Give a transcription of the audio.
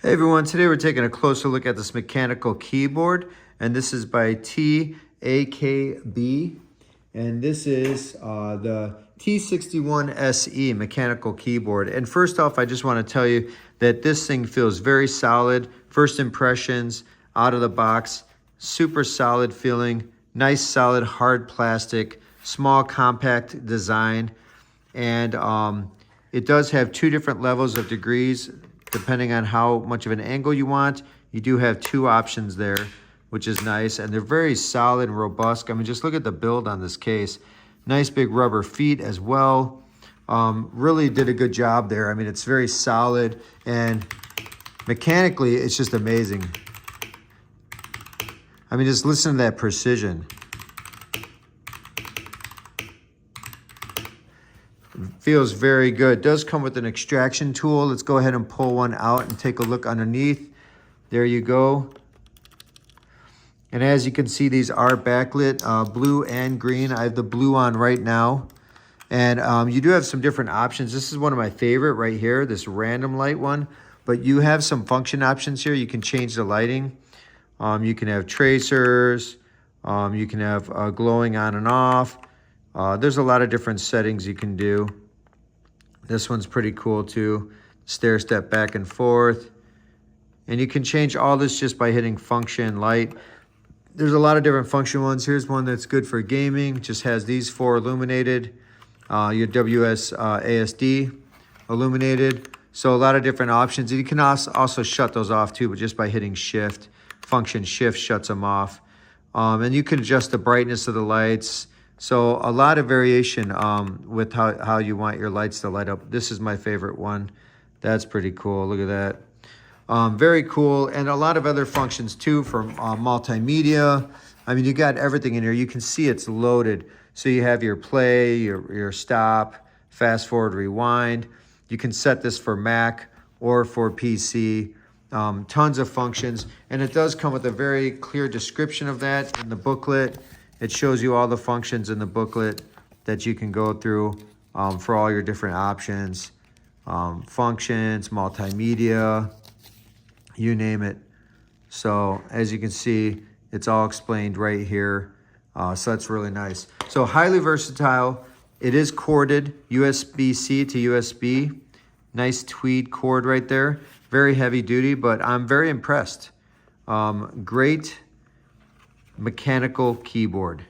Hey everyone, today we're taking a closer look at this mechanical keyboard, and this is by TAKB, and this is the T61 SE mechanical keyboard. And first off, I just want to tell you that this thing feels very solid. First impressions out of the box, super solid feeling, nice solid hard plastic, small compact design, and it does have two different levels of degrees depending on how much of an angle you want. You do have two options there, which is nice, and they're very solid and robust. I mean, just look at the build on this case. Nice big rubber feet as well. Really did a good job there. I mean, it's very solid, and mechanically, it's just amazing. I mean, just listen to that precision. Feels very good. Does come with an extraction tool. Let's go ahead and pull one out and take a look underneath. There you go. And as you can see, these are backlit, blue and green. I have the blue on right now. And you do have some different options. This is one of my favorite right here, this random light one. But you have some function options here. You can change the lighting. You can have tracers. You can have glowing on and off. There's a lot of different settings you can do. This one's pretty cool too. Stair step back and forth. And you can change all this just by hitting function light. There's a lot of different function ones. Here's one that's good for gaming. Just has these four illuminated. Your ASD illuminated. So a lot of different options. And you can also shut those off too, but just by hitting shift. Function shift shuts them off. And you can adjust the brightness of the lights. So a lot of variation with how you want your lights to light up. This is my favorite one. That's pretty cool. Look at that. Very cool. And a lot of other functions too for multimedia. I mean, you got everything in here. You can see it's loaded. So you have your play, your stop, fast forward, rewind. You can set this for Mac or for PC. Tons of functions. And it does come with a very clear description of that in the booklet. It shows you all the functions in the booklet that you can go through for all your different options. Functions, multimedia, you name it. So as you can see, it's all explained right here. So that's really nice. So highly versatile. It is corded, USB-C to USB. Nice tweed cord right there. Very heavy duty, but I'm very impressed. Great mechanical keyboard.